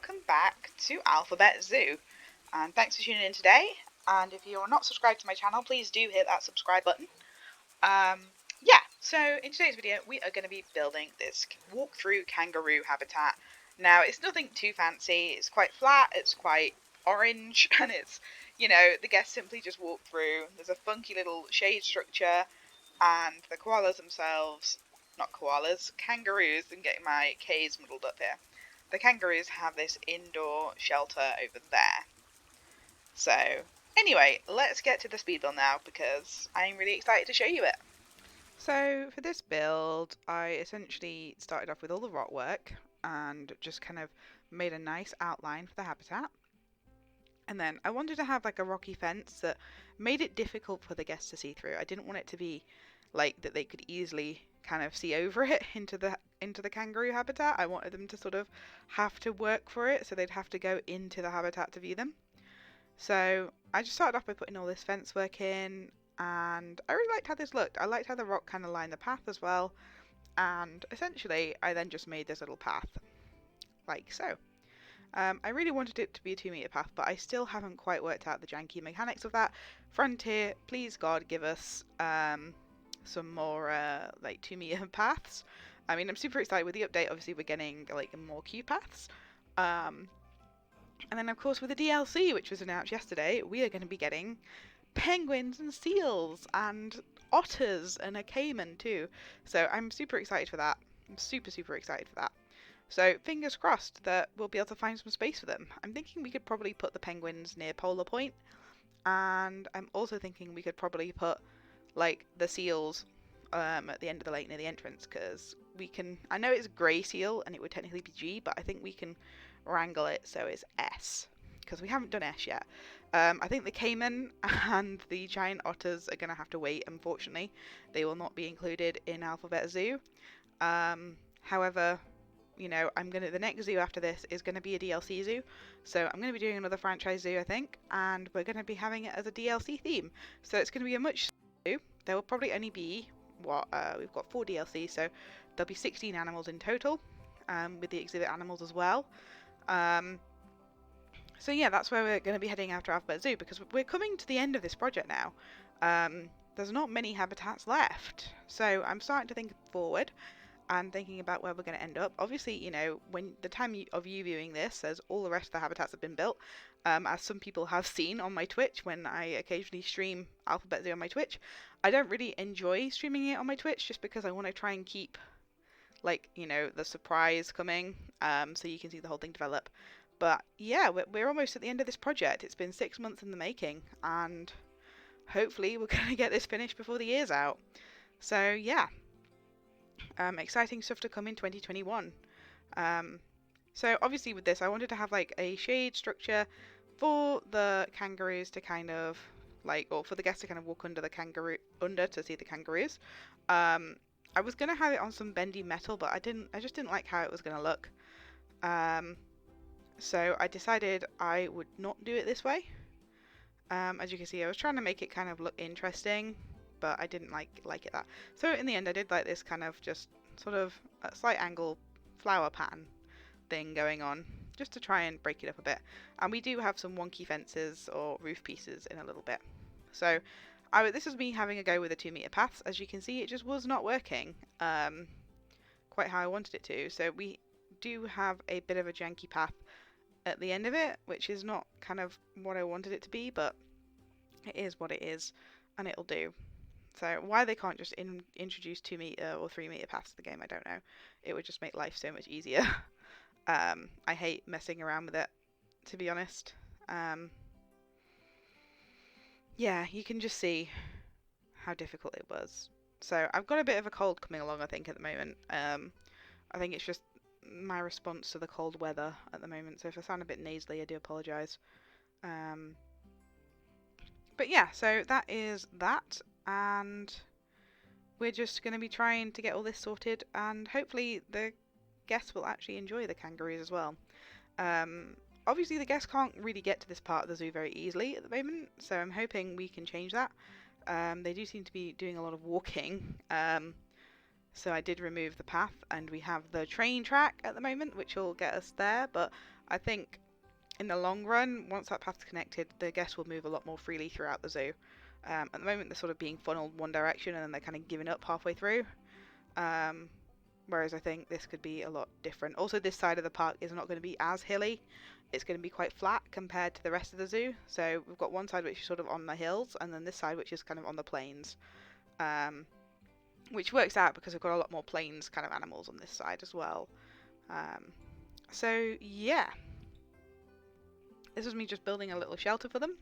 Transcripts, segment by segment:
welcome back to Alphabet Zoo, and thanks for tuning in today. And if you're not subscribed to my channel, please do hit that subscribe button. So in today's video we are going to be building this walk-through kangaroo habitat. Now it's nothing too fancy, it's quite flat, it's quite orange, and it's, the guests simply just walk through. There's a funky little shade structure, and the koalas themselves, not koalas, kangaroos, I'm getting my K's muddled up here. The kangaroos have this indoor shelter over there. So, anyway, let's get to the speed build now because I'm really excited to show you it. So, for this build, I essentially started off with all the rock work and just kind of made a nice outline for the habitat. And then I wanted to have like a rocky fence that made it difficult for the guests to see through. I didn't want it to be like that they could easily kind of see over it into the kangaroo habitat. I wanted them to sort of have to work for it, so they'd have to go into the habitat to view them. So I just started off by putting all this fence work in, and I really liked how this looked. I liked how the rock kind of lined the path as well, and essentially I then just made this little path like so. I really wanted it to be a 2-meter path, but I still haven't quite worked out the janky mechanics of that. Frontier, please God, give us some more like 2-meter paths. I mean, I'm super excited with the update. Obviously, we're getting like more queue paths. And then, of course, with the DLC, which was announced yesterday, we are going to be getting penguins and seals and otters and a caiman too. So I'm super excited for that. I'm super excited for that. So fingers crossed that we'll be able to find some space for them. I'm thinking we could probably put the penguins near Polar Point, and I'm also thinking we could probably put like the seals at the end of the lake near the entrance, because we can, I know it's grey seal and it would technically be G, but I think we can wrangle it so it's S, because we haven't done S yet. I think the caiman and the giant otters are going to have to wait, unfortunately. They will not be included in Alphabet Zoo. However, the next zoo after this is going to be a DLC zoo, so I'm going to be doing another franchise zoo, I think, and we're going to be having it as a DLC theme. So it's going to be a much zoo. There will probably only be we've got 4 DLCs, so there'll be 16 animals in total, with the exhibit animals as well. So yeah, that's where we're going to be heading after Alphabet Zoo, because we're coming to the end of this project now. There's not many habitats left, so I'm starting to think forward and thinking about where we're going to end up. Obviously, when the time of you viewing this, as all the rest of the habitats have been built, as some people have seen on my Twitch when I occasionally stream Alphabet Zoo on my Twitch. I don't really enjoy streaming it on my Twitch just because I want to try and keep, the surprise coming, so you can see the whole thing develop. But yeah, we're almost at the end of this project. It's been 6 months in the making, and hopefully we're going to get this finished before the year's out. So yeah. Exciting stuff to come in 2021. So obviously with this, I wanted to have like a shade structure for the kangaroos to kind of or for the guests to kind of walk under to see the kangaroos. I was gonna have it on some bendy metal, but I just didn't like how it was gonna look. So I decided I would not do it this way. As you can see, I was trying to make it kind of look interesting, but I didn't like it that. So in the end, I did like this kind of just sort of a slight angle flower pattern thing going on, just to try and break it up a bit. And we do have some wonky fences or roof pieces in a little bit. So this is me having a go with the 2-meter paths. As you can see, it just was not working quite how I wanted it to. So we do have a bit of a janky path at the end of it, which is not kind of what I wanted it to be, but it is what it is, and it'll do. So why they can't just introduce 2-meter or 3-meter paths to the game, I don't know. It would just make life so much easier. I hate messing around with it, to be honest. Yeah, you can just see how difficult it was. So I've got a bit of a cold coming along, I think, at the moment. I think it's just my response to the cold weather at the moment. So if I sound a bit nasally, I do apologise. But yeah, so that is that. And we're just going to be trying to get all this sorted, and hopefully the guests will actually enjoy the kangaroos as well. Obviously the guests can't really get to this part of the zoo very easily at the moment, so I'm hoping we can change that. They do seem to be doing a lot of walking, so I did remove the path, and we have the train track at the moment, which will get us there, but I think in the long run, once that path's connected, the guests will move a lot more freely throughout the zoo. At the moment, they're sort of being funneled one direction and then they're kind of giving up halfway through. Whereas I think this could be a lot different. Also, this side of the park is not going to be as hilly. It's going to be quite flat compared to the rest of the zoo. So we've got one side which is sort of on the hills, and then this side which is kind of on the plains. Which works out because we've got a lot more plains kind of animals on this side as well. So yeah, this was me just building a little shelter for them,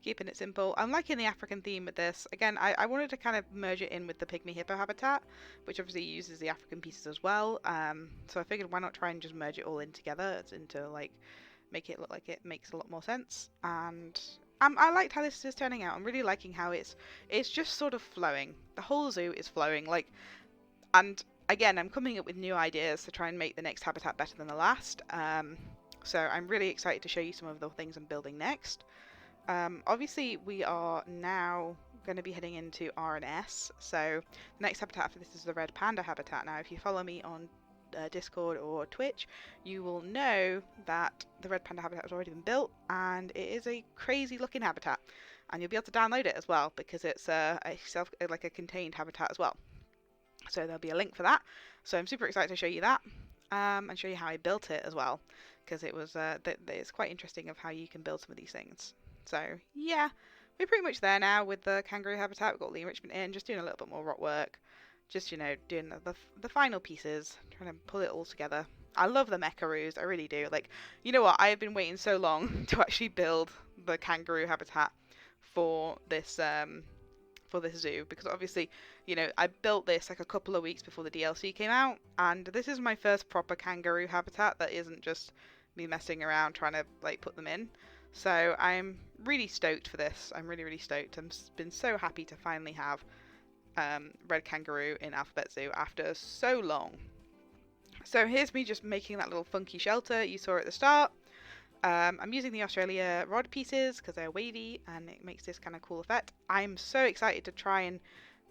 keeping it simple. I'm liking the African theme with this. Again, I wanted to kind of merge it in with the pygmy hippo habitat, which obviously uses the African pieces as well. So I figured why not try and just merge it all in together. It's into like make it look like it makes a lot more sense. And I liked how this is turning out. I'm really liking how it's just sort of flowing. The whole zoo is flowing. And again, I'm coming up with new ideas to try and make the next habitat better than the last. So I'm really excited to show you some of the things I'm building next. Obviously, we are now going to be heading into R&S. So the next habitat for this is the red panda habitat. Now, if you follow me on Discord or Twitch, you will know that the red panda habitat has already been built, and it is a crazy looking habitat. And you'll be able to download it as well because it's a contained habitat as well. So there'll be a link for that. So I'm super excited to show you that and show you how I built it as well, because it was it's quite interesting of how you can build some of these things. So yeah, we're pretty much there now with the kangaroo habitat. We've got the enrichment in, just doing a little bit more rock work, just doing the final pieces, trying to pull it all together. I love the kangaroos, I really do. Like, you know what? I have been waiting so long to actually build the kangaroo habitat for this zoo, because obviously, I built this like a couple of weeks before the DLC came out, and this is my first proper kangaroo habitat that isn't just me messing around trying to like put them in. So I'm really stoked for this. I'm really, really stoked. I've been so happy to finally have red kangaroo in Alphabet Zoo after so long. So here's me just making that little funky shelter you saw at the start. I'm using the Australia rod pieces because they're wavy and it makes this kind of cool effect. I'm so excited to try and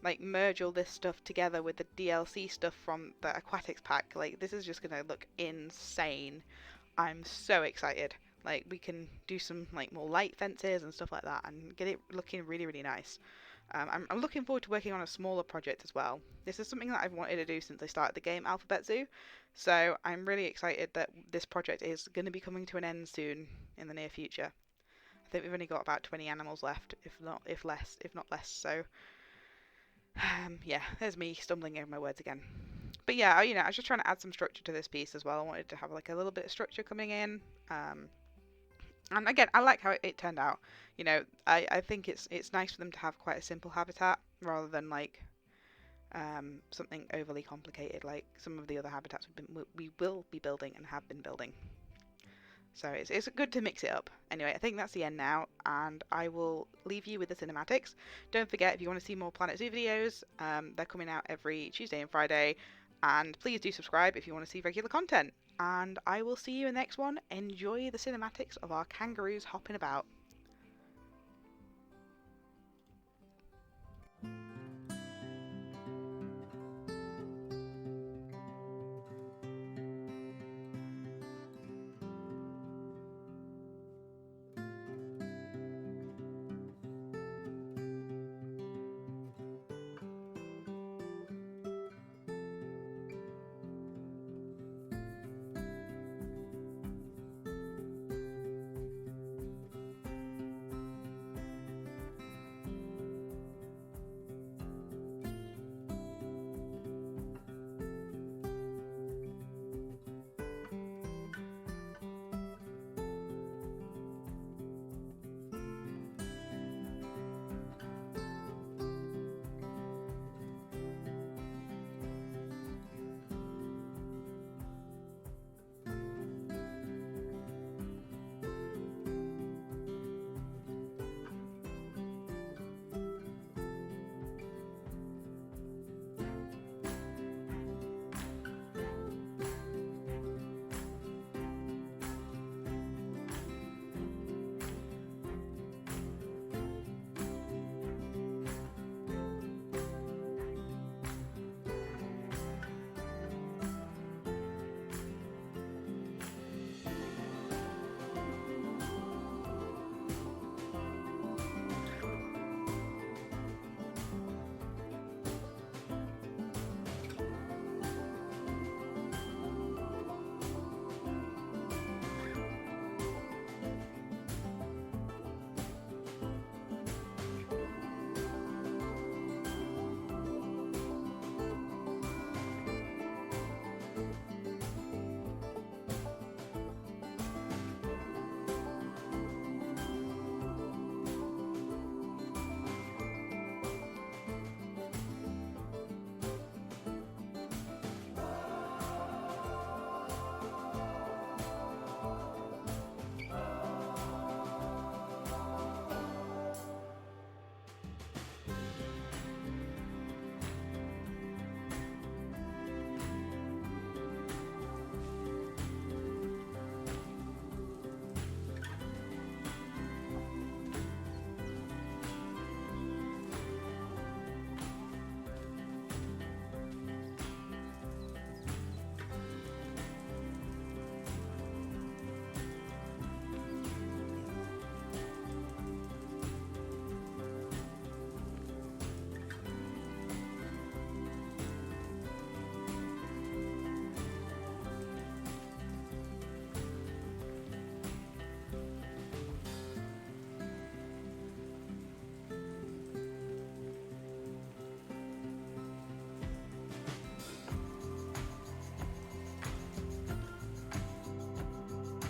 like merge all this stuff together with the DLC stuff from the aquatics pack. Like, this is just gonna look insane. I'm so excited. Like, we can do some like more light fences and stuff like that and get it looking really, really nice. I'm looking forward to working on a smaller project as well. This is something that I've wanted to do since I started the game Alphabet Zoo. So I'm really excited that this project is going to be coming to an end soon in the near future. I think we've only got about 20 animals left, if not less. So yeah, there's me stumbling over my words again. But yeah, I was just trying to add some structure to this piece as well. I wanted to have like a little bit of structure coming in. And again, I like how it turned out. I think it's nice for them to have quite a simple habitat rather than like something overly complicated like some of the other habitats we will be building and have been building. So it's good to mix it up. Anyway, I think that's the end now, and I will leave you with the cinematics. Don't forget, if you want to see more Planet Zoo videos, they're coming out every Tuesday and Friday, and please do subscribe if you want to see regular content. And I will see you in the next one. Enjoy the cinematics of our kangaroos hopping about.